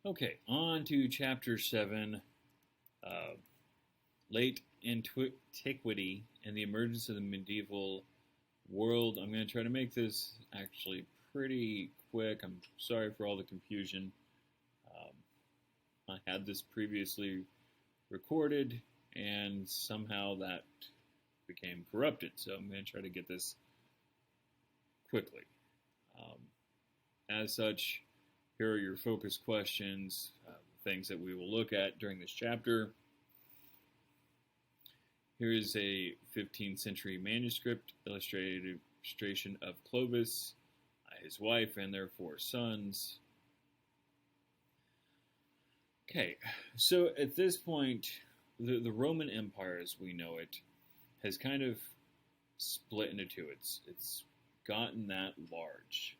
Okay, on to chapter 7, uh, late antiquity and the emergence of the medieval world. I'm going to try to make this actually pretty quick. I'm sorry for all the confusion. I had this previously recorded, and somehow that became corrupted. So I'm going to try to get this quickly. Um, as such, here are your focus questions, things that we will look at during this chapter. Here is a 15th century manuscript illustration of Clovis, his wife, and their 4 sons. Okay, so at this point, the Roman Empire as we know it has kind of split into two. It's gotten that large.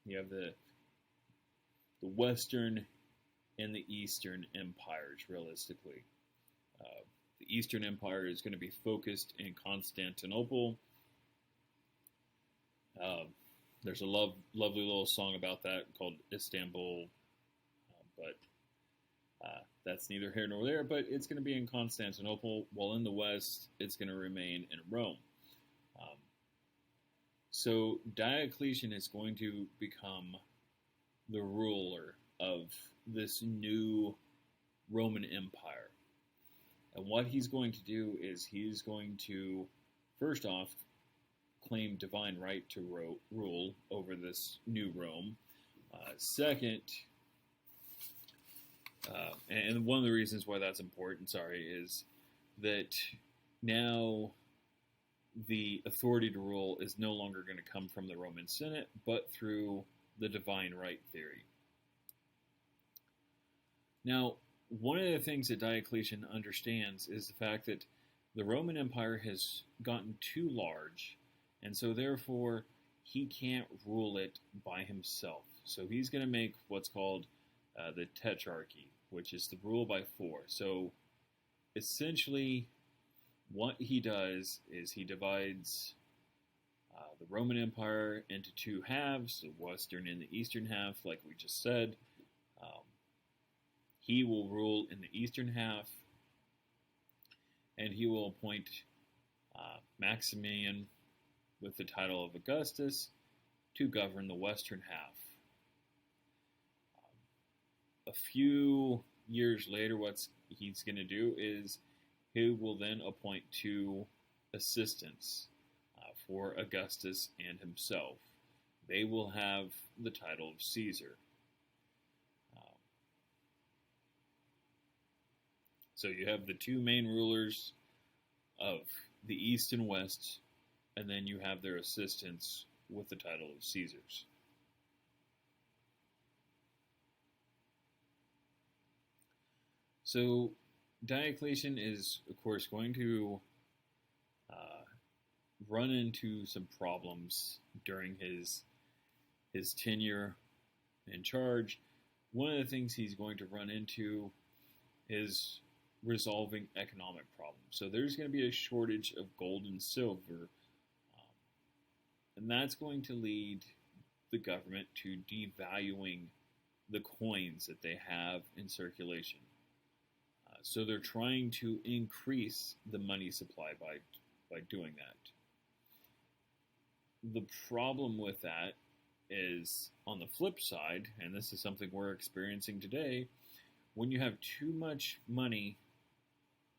You have the Western and the Eastern empires, realistically. The Eastern Empire is going to be focused in Constantinople. Uh, there's a lovely little song about that called Istanbul, but that's neither here nor there. But it's going to be in Constantinople, while in the West, it's going to remain in Rome. Um, so Diocletian is going to become the ruler of this new Roman Empire. And what he's going to do is he's going to, first off, claim divine right to rule over this new Rome. Second, and one of the reasons why that's important, is that now the authority to rule is no longer going to come from the Roman Senate, but through the divine right theory. Now, one of the things that Diocletian understands is the fact that the Roman Empire has gotten too large, and so therefore he can't rule it by himself. So he's going to make what's called the Tetrarchy, which is the rule by 4. So essentially, what he does is he divides the Roman Empire into two halves, the Western and the Eastern half, like we just said. He will rule in the Eastern half, and he will appoint Maximian with the title of Augustus to govern the Western half. A few years later, what he's going to do is he will then appoint 2 assistants for Augustus and himself. They will have the title of Caesar. So you have the 2 main rulers of the East and West, and then you have their assistants with the title of Caesars. So Diocletian is, of course, going to run into some problems during his tenure in charge. One of the things he's going to run into is resolving economic problems. So there's going to be a shortage of gold and silver, and that's going to lead the government to devaluing the coins that they have in circulation. So they're trying to increase the money supply by doing that. The problem with that is, on the flip side, and this is something we're experiencing today, when you have too much money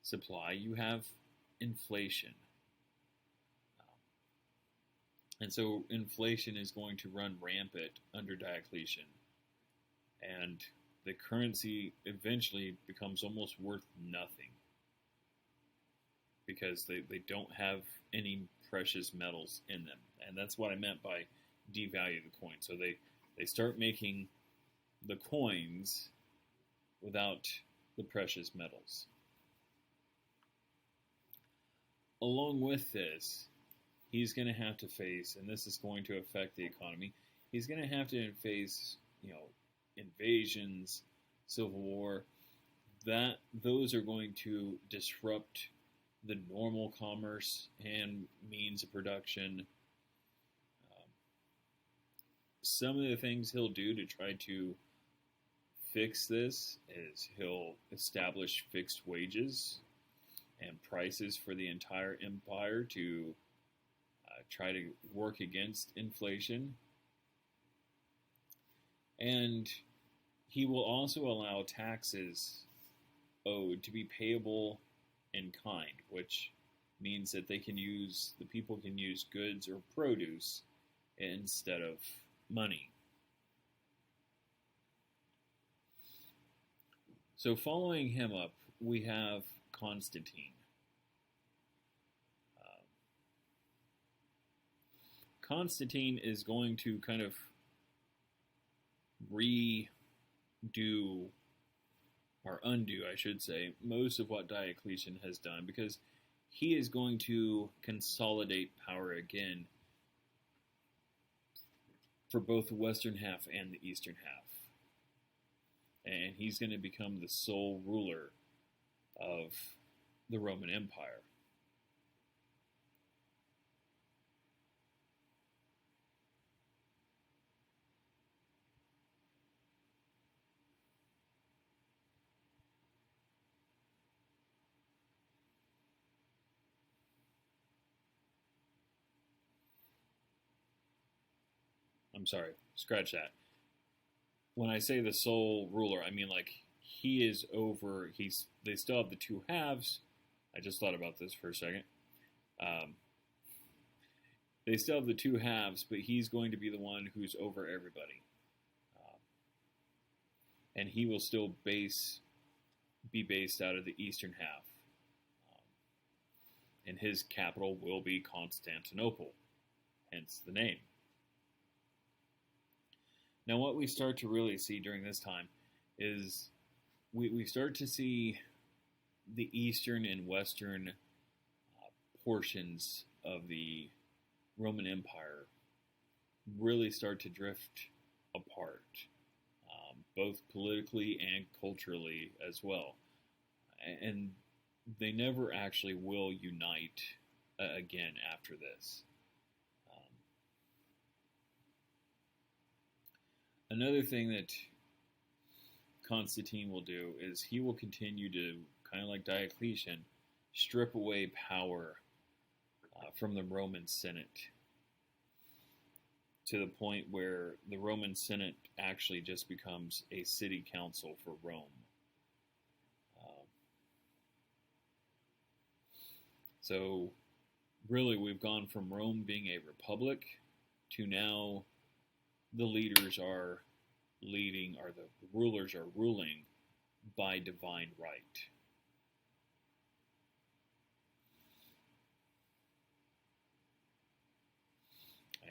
supply, you have inflation. And so inflation is going to run rampant under Diocletian. And the currency eventually becomes almost worth nothing because they don't have any precious metals in them. And that's what I meant by devalue the coin. So they start making the coins without the precious metals. Along with this, he's going to have to face, and this is going to affect the economy, he's going to have to face, invasions, civil war. Those are going to disrupt the normal commerce and means of production. Some of the things he'll do to try to fix this is he'll establish fixed wages and prices for the entire empire to try to work against inflation. And he will also allow taxes owed to be payable in kind, which means that the people can use goods or produce instead of money. So following him up, we have Constantine. Constantine is going to kind of redo, or undo, I should say, most of what Diocletian has done, because he is going to consolidate power again for both the western half and the eastern half. And he's going to become the sole ruler of the Roman Empire. I'm sorry, scratch that. When I say the sole ruler, I mean like he is over. They still have the two halves. I just thought about this for a second. They still have the two halves, but he's going to be the one who's over everybody, and he will still be based out of the eastern half, and his capital will be Constantinople, hence the name. Now, what we start to really see during this time is we start to see the eastern and western portions of the Roman Empire really start to drift apart, both politically and culturally as well. And they never actually will unite again after this. Another thing that Constantine will do is he will continue to, kind of like Diocletian, strip away power from the Roman Senate to the point where the Roman Senate actually just becomes a city council for Rome. So really we've gone from Rome being a republic to now the leaders are leading, or the rulers are ruling by divine right.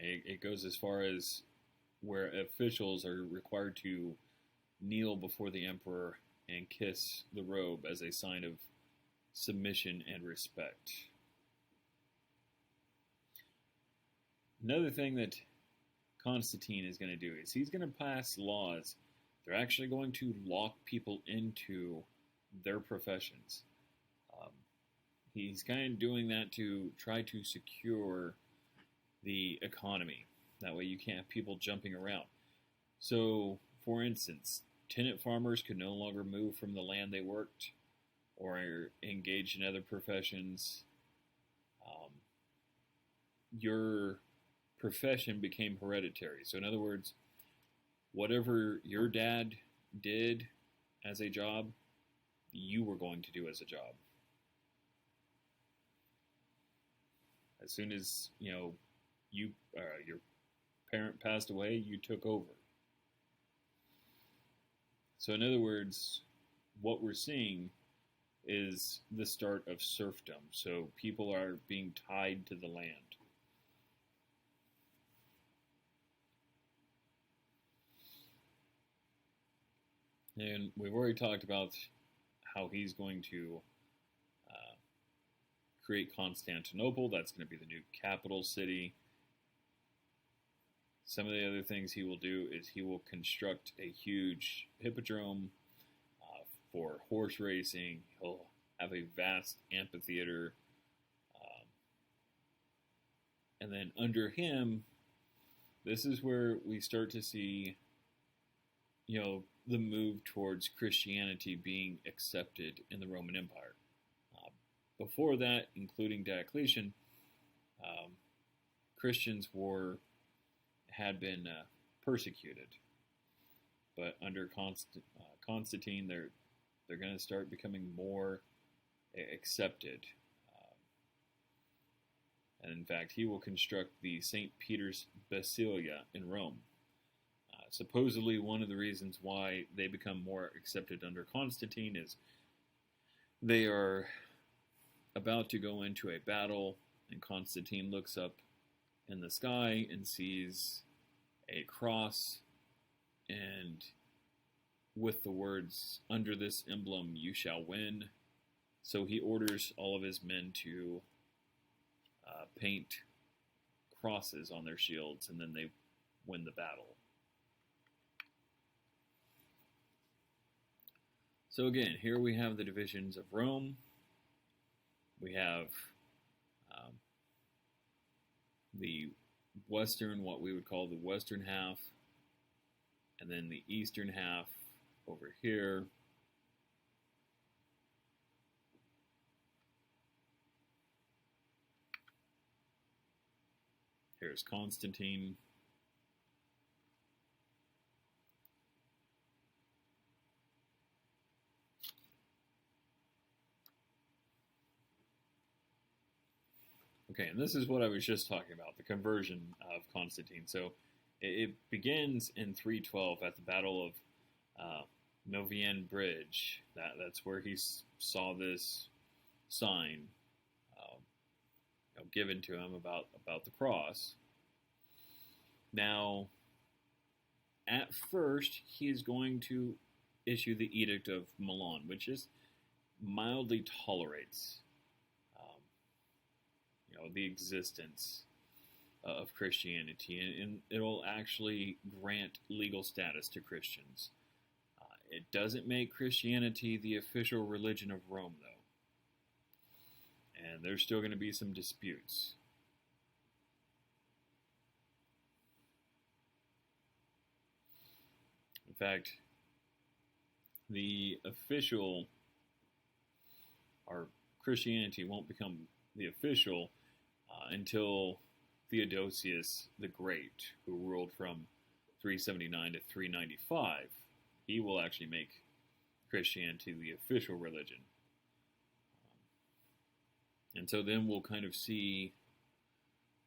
It goes as far as where officials are required to kneel before the emperor and kiss the robe as a sign of submission and respect. Another thing that Constantine is going to do is he's going to pass laws. They're actually going to lock people into their professions. He's kind of doing that to try to secure the economy. That way you can't have people jumping around. So, for instance, tenant farmers could no longer move from the land they worked or engage in other professions. Your profession became hereditary. So in other words, whatever your dad did as a job, you were going to do as a job. As soon as, your parent passed away, you took over. So in other words, what we're seeing is the start of serfdom. So people are being tied to the land. And we've already talked about how he's going to create Constantinople. That's going to be the new capital city. Some of the other things he will do is he will construct a huge hippodrome for horse racing. He'll have a vast amphitheater. And then under him, this is where we start to see, the move towards Christianity being accepted in the Roman Empire. Uh, Before that, including Diocletian, um, Christians had been persecuted, but under Constantine, they're going to start becoming more accepted. Um, and in fact, he will construct the St. Peter's Basilica in Rome. Supposedly, one of the reasons why they become more accepted under Constantine is they are about to go into a battle, and Constantine looks up in the sky and sees a cross, and with the words, "Under this emblem you shall win." So he orders all of his men to paint crosses on their shields, and then they win the battle. So again, here we have the divisions of Rome. We have um, the western, what we would call the western half, and then the eastern half over here. Here's Constantine. Okay, and this is what I was just talking about, the conversion of Constantine. So it begins in 312 at the Battle of Milvian Bridge. That's where he saw this sign given to him about the cross. Now, at first, he is going to issue the Edict of Milan, which just mildly tolerates the existence of Christianity, and it'll actually grant legal status to Christians. It doesn't make Christianity the official religion of Rome, though. And there's still going to be some disputes. In fact, the official, or Christianity won't become the official until Theodosius the Great, who ruled from 379 to 395. He will actually make Christianity the official religion. And so then we'll kind of see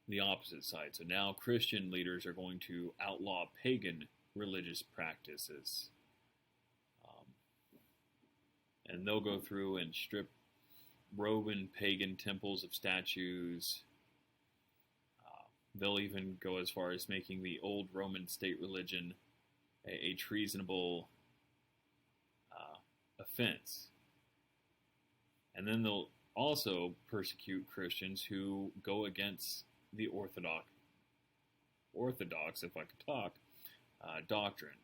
the opposite side. So now Christian leaders are going to outlaw pagan religious practices. And they'll go through and strip Roman pagan temples of statues. They'll even go as far as making the old Roman state religion a treasonable offense. And then they'll also persecute Christians who go against the orthodox, if I could talk, doctrine.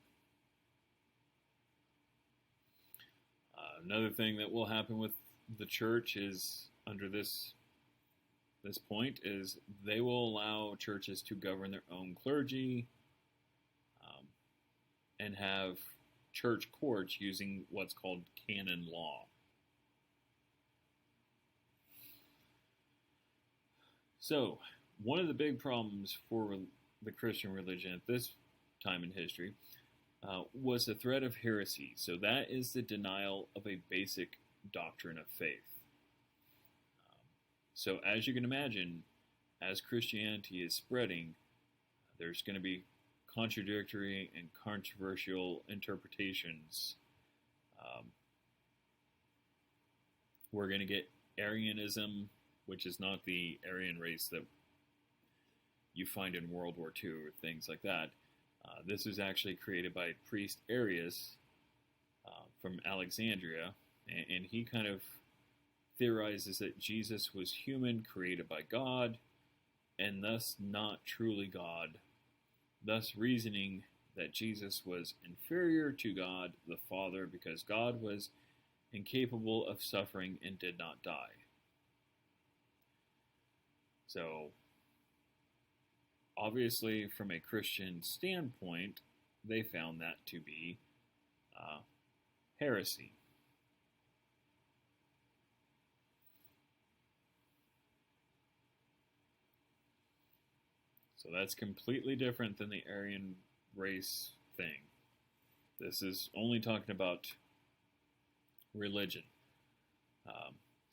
Another thing that will happen with the church is, under this point, is they will allow churches to govern their own clergy and have church courts using what's called canon law. So, one of the big problems for the Christian religion at this time in history was the threat of heresy. So that is the denial of a basic doctrine of faith. So as you can imagine, as Christianity is spreading, there's going to be contradictory and controversial interpretations. We're going to get Arianism, which is not the Aryan race that you find in World War II or things like that. This was actually created by priest Arius from Alexandria, and he kind of theorizes that Jesus was human, created by God, and thus not truly God, thus reasoning that Jesus was inferior to God the Father because God was incapable of suffering and did not die. So, obviously, from a Christian standpoint, they found that to be uh, heresy. So that's completely different than the Aryan race thing. This is only talking about religion.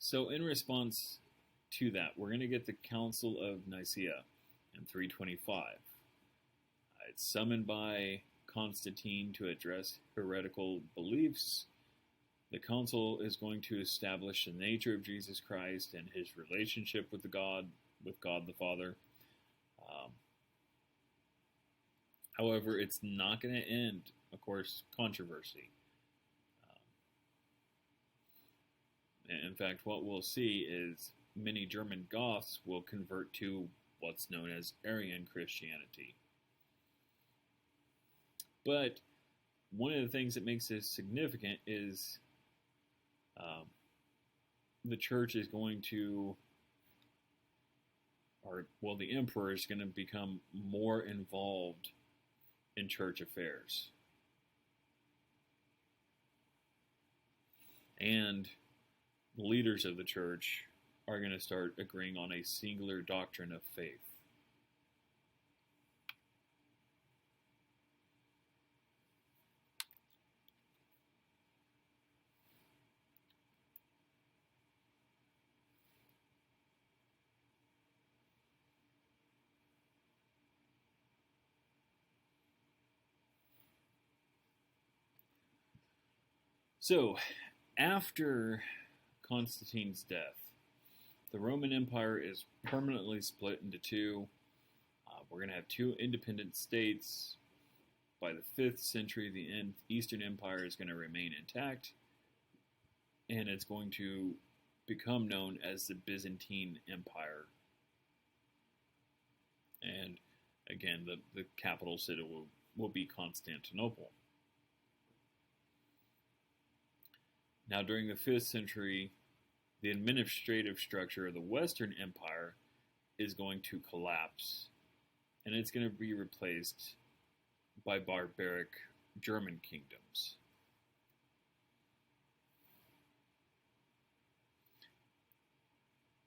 So in response to that, we're going to get the Council of Nicaea in 325. It's summoned by Constantine to address heretical beliefs. The council is going to establish the nature of Jesus Christ and his relationship with God the Father. However, it's not going to end, of course, controversy. In fact, what we'll see is many German Goths will convert to what's known as Arian Christianity. But one of the things that makes this significant is the church is going to, the emperor is going to become more involved in church affairs. And the leaders of the church are going to start agreeing on a singular doctrine of faith. So, after Constantine's death, the Roman Empire is permanently split into two. We're going to have two independent states. By the 5th century, the Eastern Empire is going to remain intact, and it's going to become known as the Byzantine Empire. And again, the capital city will be Constantinople. Now, during the 5th century, the administrative structure of the Western Empire is going to collapse, and it's going to be replaced by barbaric German kingdoms.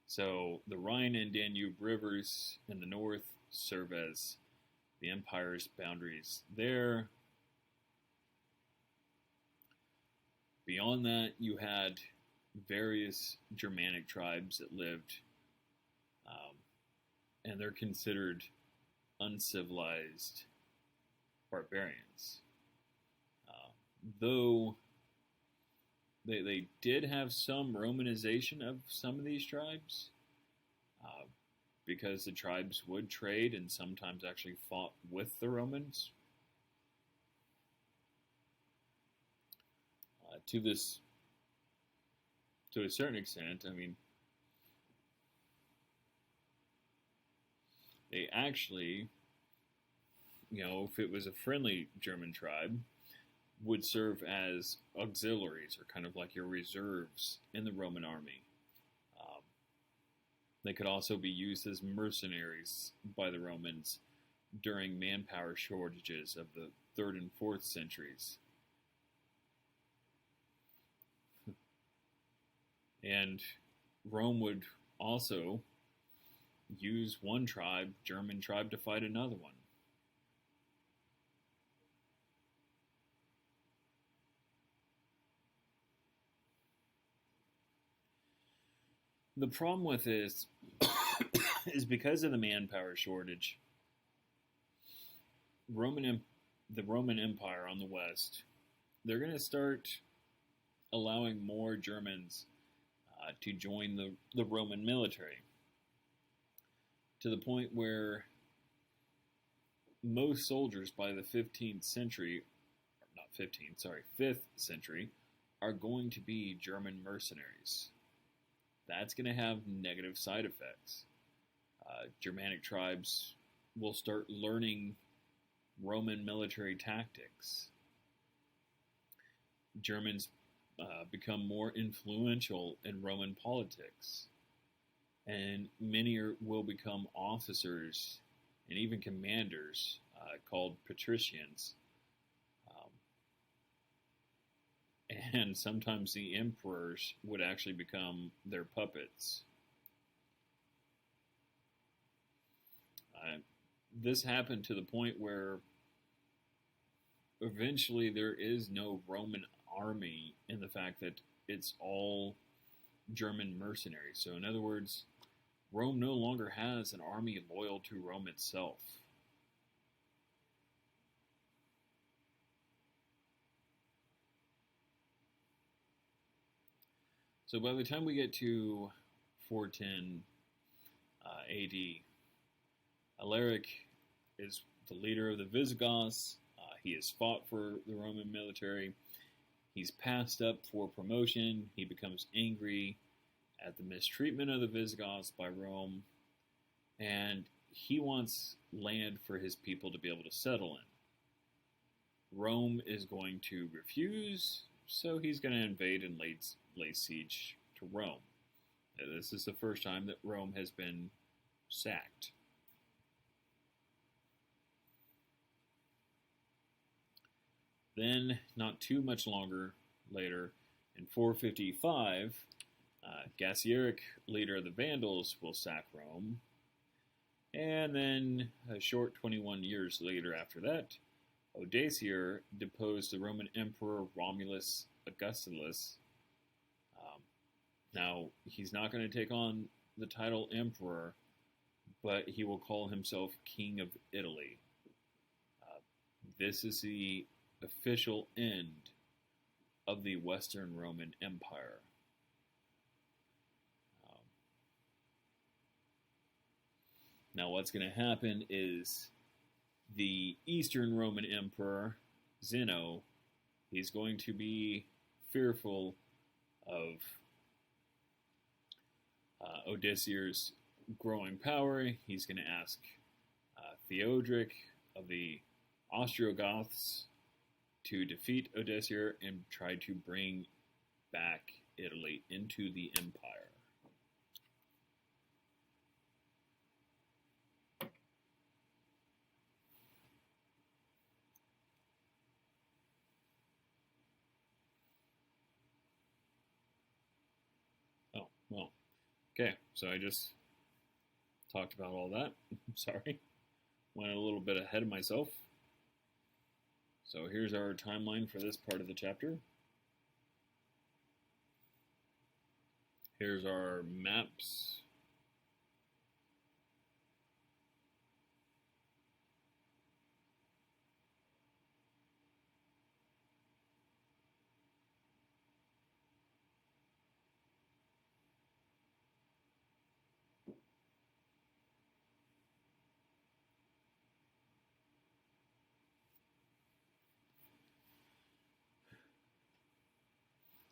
So the Rhine and Danube rivers in the north serve as the empire's boundaries there. Beyond that, you had various Germanic tribes that lived, and they're considered uncivilized barbarians. Though they did have some Romanization of some of these tribes, because the tribes would trade and sometimes actually fought with the Romans. To a certain extent, I mean, they actually, if it was a friendly German tribe, would serve as auxiliaries, or kind of like your reserves in the Roman army. They could also be used as mercenaries by the Romans during manpower shortages of the 3rd and 4th centuries. And Rome would also use one German tribe, to fight another one. The problem with this is because of the manpower shortage, the Roman Empire on the west, they're going to start allowing more Germans to join the Roman military, to the point where most soldiers by the 5th century are going to be German mercenaries. That's going to have negative side effects. Germanic tribes will start learning Roman military tactics. Germans become more influential in Roman politics, and many will become officers and even commanders, called patricians. and sometimes the emperors would actually become their puppets. This happened to the point where eventually there is no Roman army in the fact that it's all German mercenaries. So, in other words, Rome no longer has an army loyal to Rome itself. So by the time we get to 410 AD, Alaric is the leader of the Visigoths. He has fought for the Roman military. He's passed up for promotion. He becomes angry at the mistreatment of the Visigoths by Rome, and he wants land for his people to be able to settle in. Rome is going to refuse, so he's going to invade and lay siege to Rome. This is the first time that Rome has been sacked. Then, not too much longer later, in 455, Gassieric, leader of the Vandals, will sack Rome. And then, a short 21 years later after that, Odoacer deposed the Roman Emperor Romulus Augustulus. Now, he's not going to take on the title Emperor, but he will call himself King of Italy. This is the official end of the Western Roman Empire. Now, what's going to happen is the Eastern Roman Emperor, Zeno, he's going to be fearful of Odoacer's growing power. He's going to ask Theodoric of the Ostrogoths to defeat Odoacer and try to bring back Italy into the empire. Oh, well. Okay, so I just talked about all that. Sorry. Went a little bit ahead of myself. So here's our timeline for this part of the chapter. Here's our maps.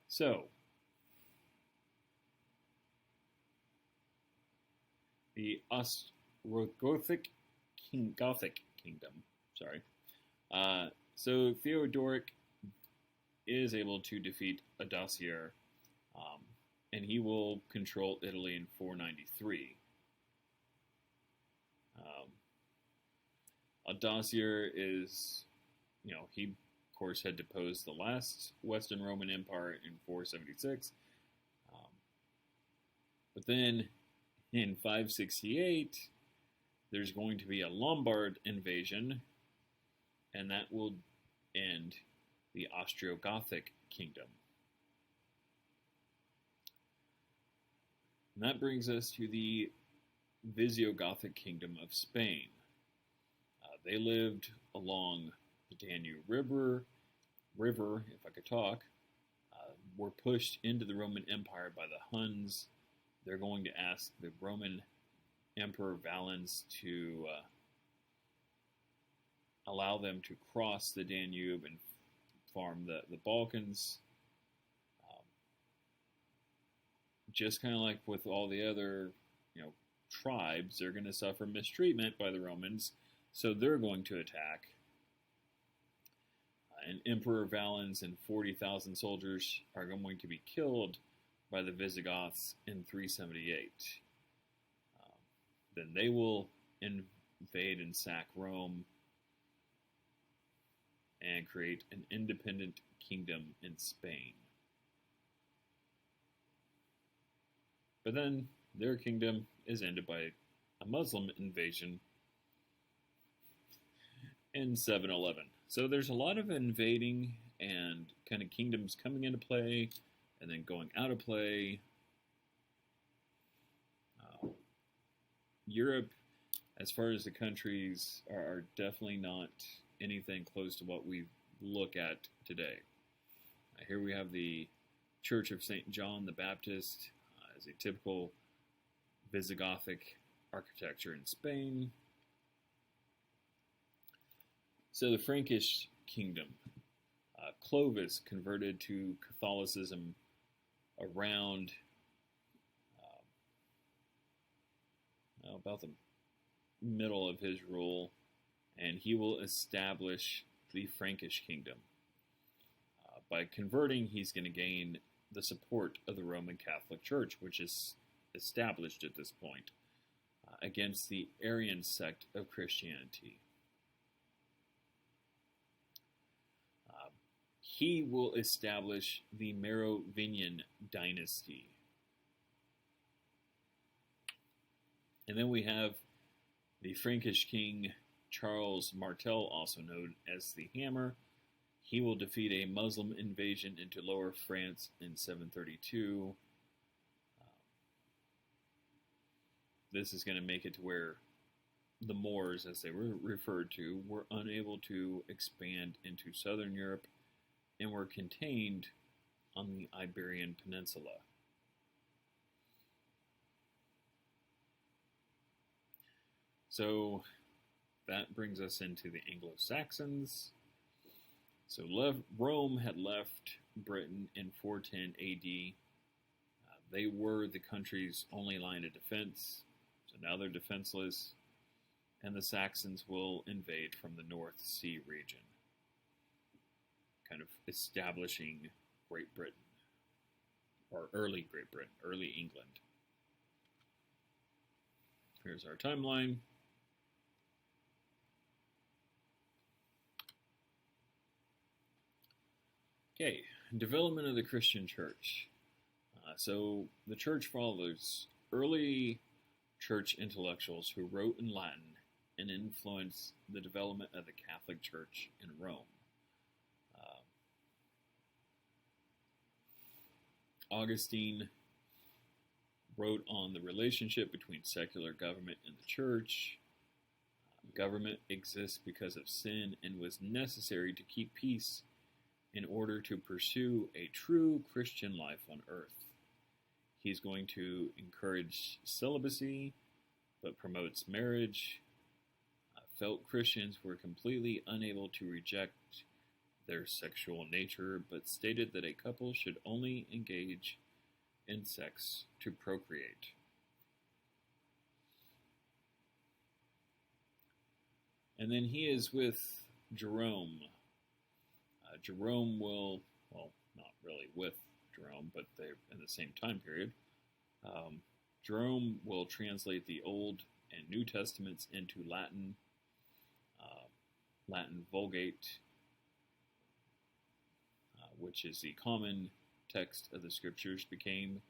So, the Ostrogothic kingdom. Sorry. So Theodoric is able to defeat Odoacer, and he will control Italy in 493. Odoacer is, he of course had deposed the last Western Roman Empire in 476. But then in 568, there's going to be a Lombard invasion, and that will end the Ostrogothic kingdom. And that brings us to the Visigothic kingdom of Spain. They lived along the Danube River, if I could talk, were pushed into the Roman Empire by the Huns. They're going to ask the Roman Emperor Valens to allow them to cross the Danube and farm the Balkans. Just kind of like with all the other, tribes, they're going to suffer mistreatment by the Romans, so they're going to attack. And Emperor Valens and 40,000 soldiers are going to be killed by the Visigoths in 378. Then they will invade and sack Rome and create an independent kingdom in Spain. But then their kingdom is ended by a Muslim invasion in 711. So there's a lot of invading and kind of kingdoms coming into play and then going out of play. Europe, as far as the countries, are definitely not anything close to what we look at today. Here we have the Church of St. John the Baptist as a typical Visigothic architecture in Spain. So the Frankish kingdom. Clovis converted to Catholicism around about the middle of his rule, and he will establish the Frankish kingdom. By converting, he's going to gain the support of the Roman Catholic Church, which is established at this point, against the Arian sect of Christianity. He will establish the Merovingian dynasty. And then we have the Frankish king Charles Martel, also known as the Hammer. He will defeat a Muslim invasion into Lower France in 732. This is going to make it to where the Moors, as they were referred to, were unable to expand into southern Europe and were contained on the Iberian Peninsula. So that brings us into the Anglo-Saxons. So Rome had left Britain in 410 AD. They were the country's only line of defense, so now they're defenseless, and the Saxons will invade from the North Sea region, kind of establishing Great Britain, or early Great Britain, early England. Here's our timeline. Okay, development of the Christian church. So the church follows early church intellectuals who wrote in Latin and influenced the development of the Catholic Church in Rome. Augustine wrote on the relationship between secular government and the church. Government exists because of sin and was necessary to keep peace in order to pursue a true Christian life on earth. He's going to encourage celibacy, but promotes marriage. Felt Christians were completely unable to reject their sexual nature, but stated that a couple should only engage in sex to procreate. And then he is with Jerome. Jerome will, well, not really with Jerome, but they're in the same time period. Jerome will translate the Old and New Testaments into Latin. Latin Vulgate, which is the common text of the Scriptures, became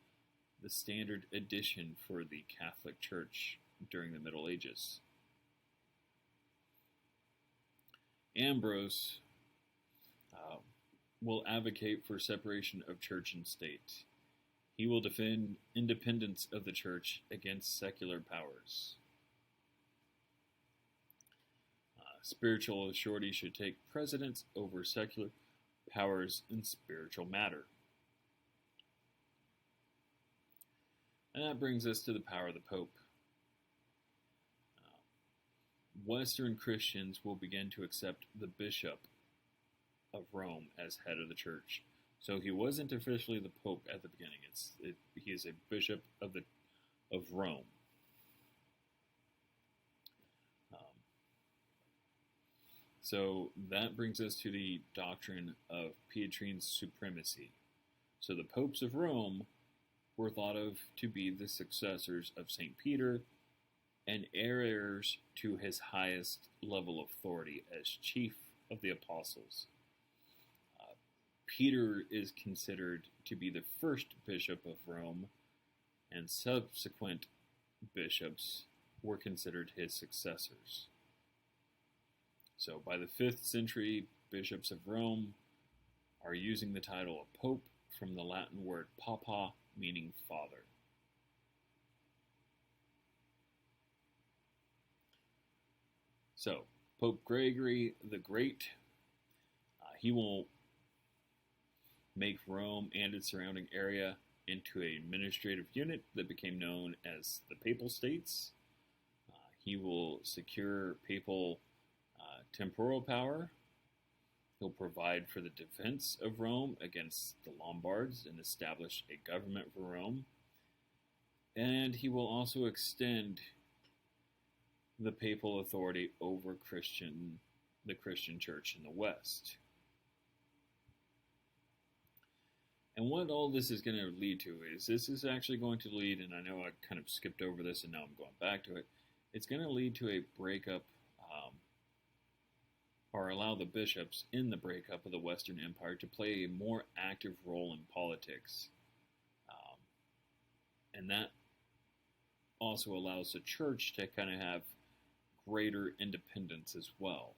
the standard edition for the Catholic Church during the Middle Ages. Ambrose will advocate for separation of church and state. He will defend independence of the church against secular powers. Spiritual authority should take precedence over secular powers in spiritual matter. And that brings us to the power of the Pope. Western Christians will begin to accept the Bishop of Rome as head of the church. So he wasn't officially the Pope at the beginning. He is a Bishop of Rome. So that brings us to the doctrine of Pietrine supremacy. So the popes of Rome were thought of to be the successors of St. Peter and heirs to his highest level of authority as chief of the apostles. Peter is considered to be the first bishop of Rome, and subsequent bishops were considered his successors. So by the 5th century, bishops of Rome are using the title of pope from the Latin word papa, meaning father. So, Pope Gregory the Great, he will make Rome and its surrounding area into an administrative unit that became known as the Papal States. He will secure papal temporal power. He'll provide for the defense of Rome against the Lombards and establish a government for Rome. And he will also extend the papal authority over the Christian church in the West. And what all this is going to lead to is, this is actually going to lead, and I know I kind of skipped over this and now I'm going back to it, it's going to lead to a breakup, or allow the bishops in the breakup of the Western Empire to play a more active role in politics. And that also allows the church to kind of have greater independence as well.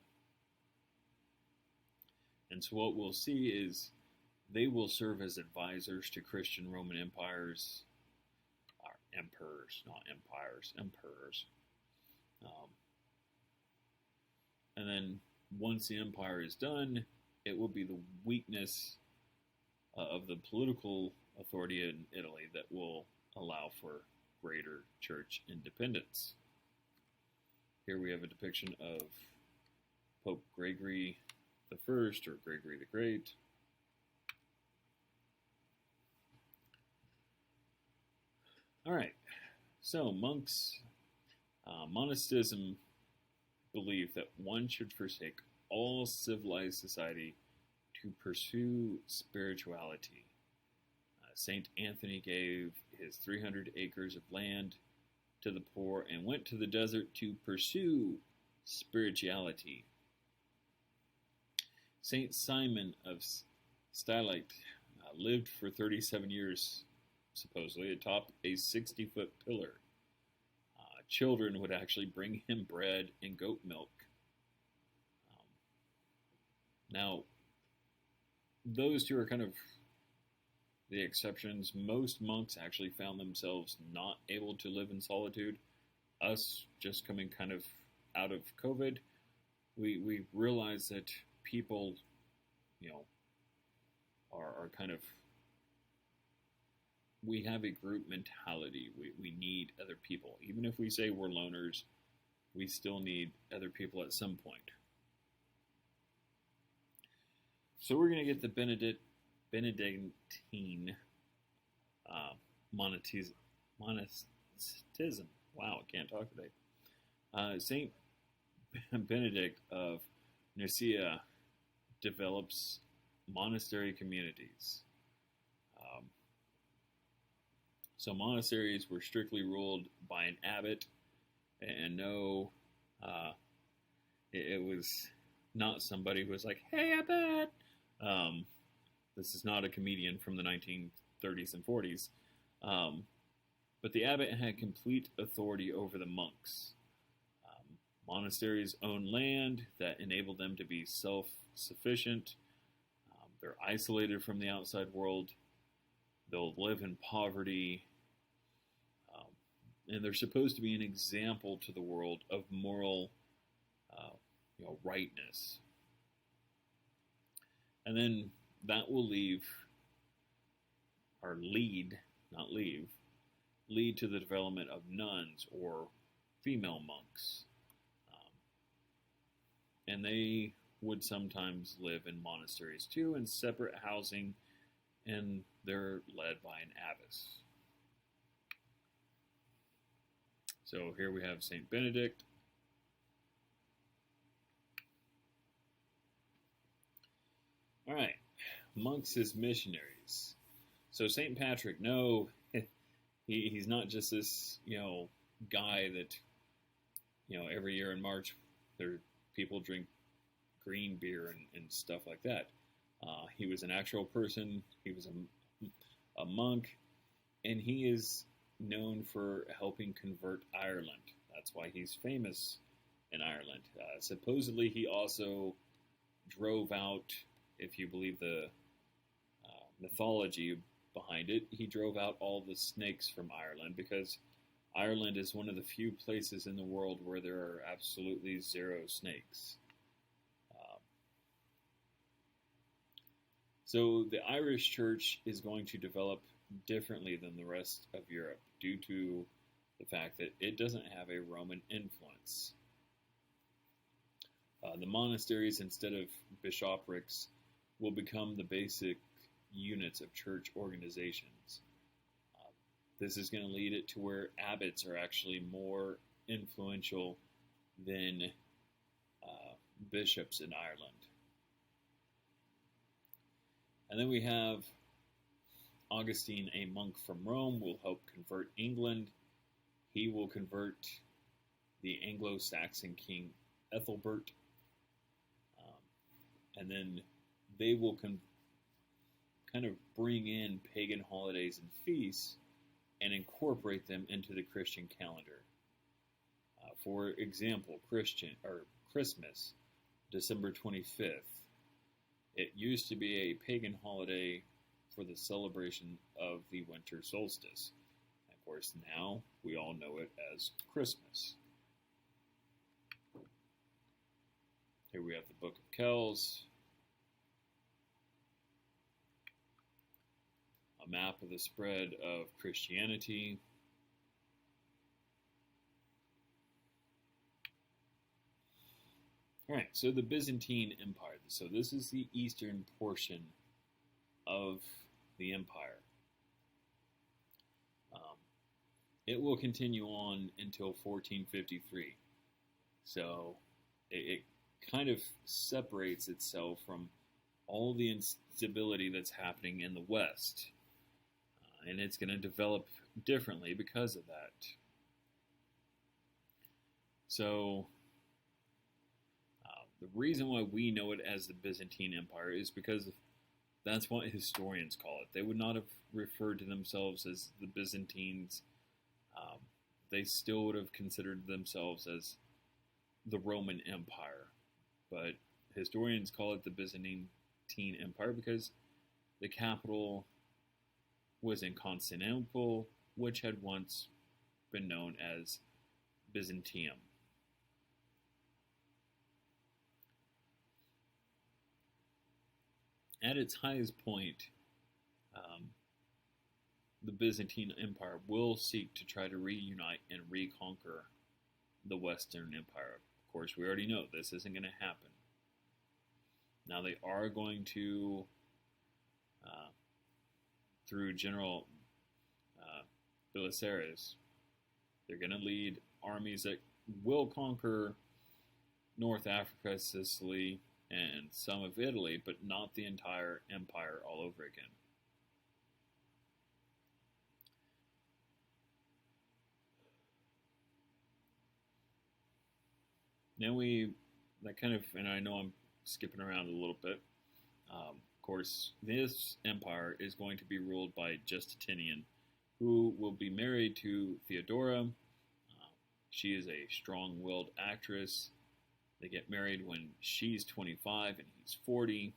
And so what we'll see is they will serve as advisors to Christian Roman empires, or emperors, not empires, emperors. And then once the empire is done, it will be the weakness of the political authority in Italy that will allow for greater church independence. Here we have a depiction of Pope Gregory the First, or Gregory the Great. All right, so monks, monasticism believe that one should forsake all civilized society to pursue spirituality. Saint Anthony gave his 300 acres of land to the poor and went to the desert to pursue spirituality. Saint Simon of Stylite lived for 37 years, supposedly, atop a 60-foot pillar. Children would actually bring him bread and goat milk. Now, those two are kind of the exceptions. Most monks actually found themselves not able to live in solitude. Us, just coming kind of out of COVID, we realize that people, are kind of, we have a group mentality. We need other people. Even if we say we're loners, we still need other people at some point. So we're going to get the Benedictine monasticism. Wow, I can't talk today. Saint Benedict of Nicaea develops monastery communities. So monasteries were strictly ruled by an abbot, and it was not somebody who was like, "Hey, abbot." This is not a comedian from the 1930s and 40s. But the abbot had complete authority over the monks. Monasteries own land that enabled them to be self-sufficient. They're isolated from the outside world. They'll live in poverty. And they're supposed to be an example to the world of moral rightness. And then that will lead to the development of nuns or female monks. And they would sometimes live in monasteries too, in separate housing, and they're led by an abbess. So here we have Saint Benedict. All right, monks as missionaries. So Saint Patrick, no, he's not just this, guy that, every year in March people drink green beer and stuff like that. He was an actual person. He was a monk, and he is known for helping convert Ireland. That's why he's famous in Ireland. Supposedly, he also drove out, if you believe the mythology behind it, he drove out all the snakes from Ireland because Ireland is one of the few places in the world where there are absolutely zero snakes. So the Irish church is going to develop differently than the rest of Europe due to the fact that it doesn't have a Roman influence. The monasteries, instead of bishoprics, will become the basic units of church organizations. This is going to lead it to where abbots are actually more influential than bishops in Ireland. And then we have Augustine, a monk from Rome, will help convert England. He will convert the Anglo-Saxon king Ethelbert. And then they will kind of bring in pagan holidays and feasts and incorporate them into the Christian calendar. For example, Christmas, December 25th. It used to be a pagan holiday for the celebration of the winter solstice. And of course, now we all know it as Christmas. Here we have the Book of Kells, a map of the spread of Christianity. All right, so the Byzantine Empire. So this is the eastern portion of the empire. It will continue on until 1453. So it kind of separates itself from all the instability that's happening in the West. And it's going to develop differently because of that. So the reason why we know it as the Byzantine Empire is because that's what historians call it. They would not have referred to themselves as the Byzantines. They still would have considered themselves as the Roman Empire. But historians call it the Byzantine Empire because the capital was in Constantinople, which had once been known as Byzantium. At its highest point, the Byzantine Empire will seek to try to reunite and reconquer the Western Empire. Of course, we already know this isn't going to happen. Now, they are going to, through General Belisarius, they're going to lead armies that will conquer North Africa, Sicily, and some of Italy, but not the entire empire all over again. Now and I know I'm skipping around a little bit. Of course, this empire is going to be ruled by Justinian, who will be married to Theodora. She is a strong-willed actress. They get married when she's 25 and he's 40.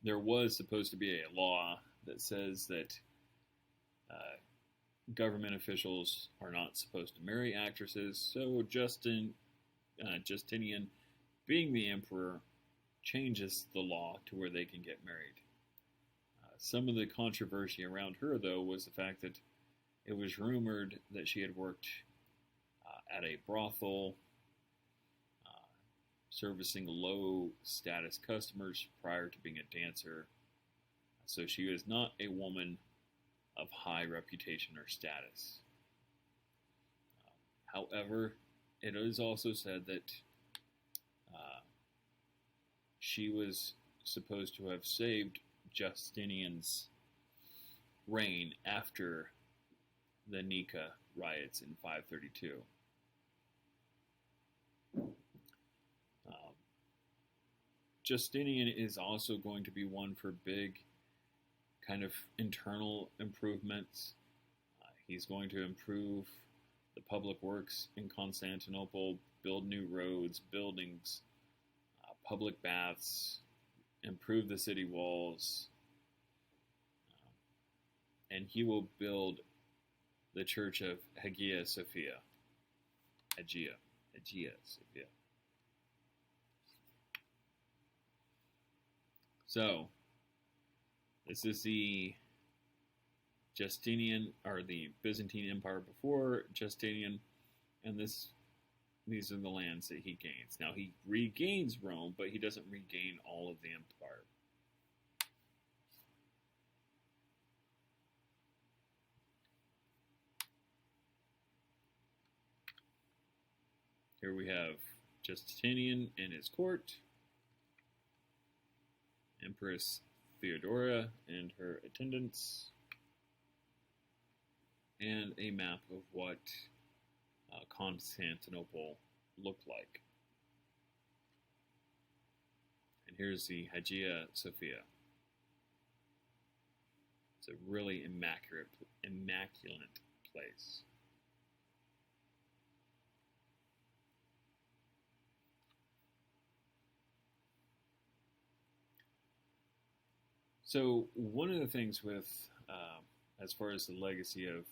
There was supposed to be a law that says that government officials are not supposed to marry actresses. So Justinian, being the emperor, changes the law to where they can get married. Some of the controversy around her, though, was the fact that it was rumored that she had worked at a brothel, servicing low-status customers prior to being a dancer. So she was not a woman of high reputation or status. However, it is also said that she was supposed to have saved Justinian's reign after the Nika riots in 532. Justinian is also going to be one for big kind of internal improvements. He's going to improve the public works in Constantinople, build new roads, buildings, public baths, improve the city walls, and he will build the Church of Hagia Sophia. Hagia Sophia. So, this is the Justinian, or the Byzantine Empire before Justinian, and these are the lands that he gains. Now, he regains Rome, but he doesn't regain all of the empire. Here we have Justinian and his court, Empress Theodora and her attendants, and a map of what Constantinople looked like. And here's the Hagia Sophia. It's a really immaculate place. So one of the things with, as far as the legacy of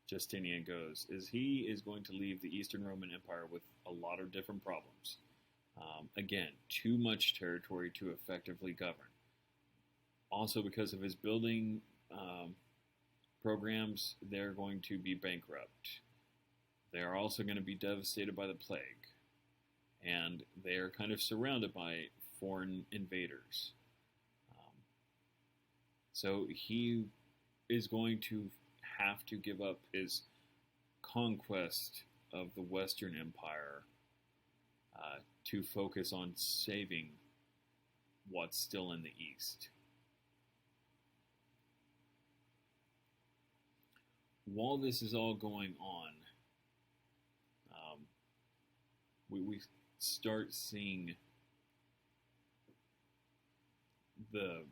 Justinian goes, is he is going to leave the Eastern Roman Empire with a lot of different problems. Again, too much territory to effectively govern. Also, because of his building programs, they're going to be bankrupt. They are also going to be devastated by the plague. And they are kind of surrounded by foreign invaders. So he is going to have to give up his conquest of the Western Empire to focus on saving what's still in the East. While this is all going on, we start seeing the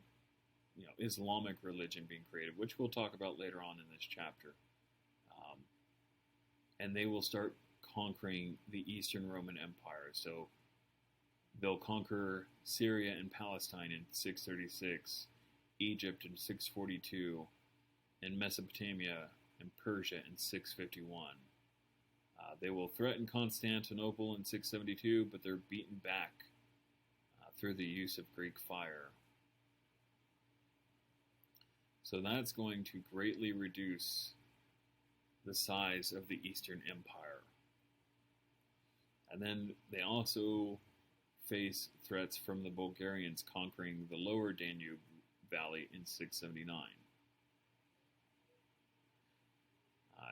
Islamic religion being created, which we'll talk about later on in this chapter. And they will start conquering the Eastern Roman Empire. So they'll conquer Syria and Palestine in 636, Egypt in 642, and Mesopotamia and Persia in 651. They will threaten Constantinople in 672, but they're beaten back through the use of Greek fire. So that's going to greatly reduce the size of the Eastern Empire. And then they also face threats from the Bulgarians conquering the lower Danube Valley in 679.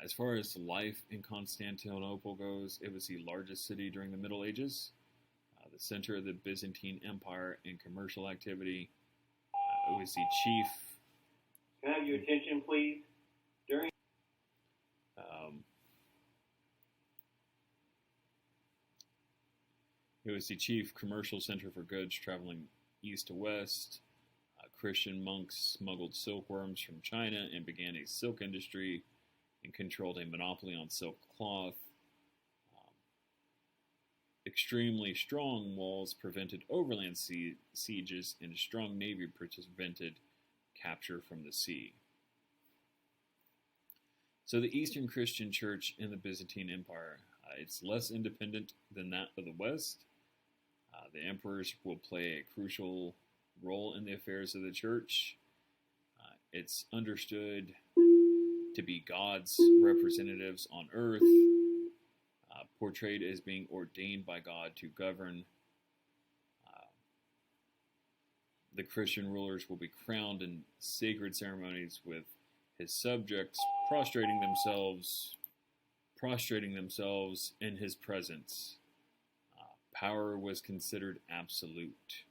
As far as life in Constantinople goes, it was the largest city during the Middle Ages, the center of the Byzantine Empire in commercial activity. It was the chief... Can I have your attention, please? It was the chief commercial center for goods traveling east to west. Christian monks smuggled silkworms from China and began a silk industry and controlled a monopoly on silk cloth. Extremely strong walls prevented overland sieges, and a strong navy prevented capture from the sea. So the Eastern Christian Church in the Byzantine Empire, it's less independent than that of the West. The emperors will play a crucial role in the affairs of the church. It's understood to be God's representatives on earth, portrayed as being ordained by God to govern. The Christian rulers will be crowned in sacred ceremonies with his subjects prostrating themselves in his presence. Power was considered absolute.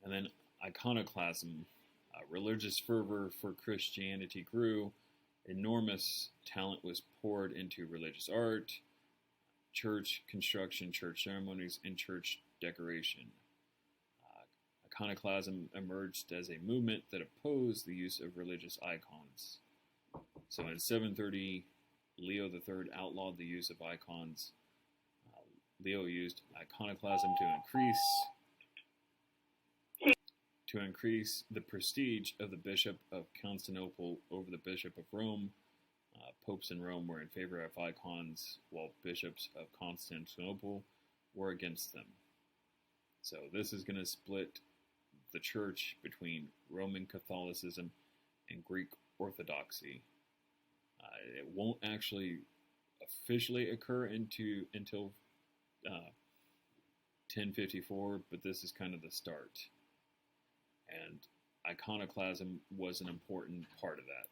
And then iconoclasm. Religious fervor for Christianity grew. Enormous talent was poured into religious art, church construction, church ceremonies, and church decoration. Iconoclasm emerged as a movement that opposed the use of religious icons. So in 730, Leo III outlawed the use of icons. Leo used iconoclasm to increase the prestige of the Bishop of Constantinople over the Bishop of Rome. Popes in Rome were in favor of icons, while bishops of Constantinople were against them. So this is going to split the church between Roman Catholicism and Greek Orthodoxy. It won't actually officially occur until 1054, but this is kind of the start. And iconoclasm was an important part of that.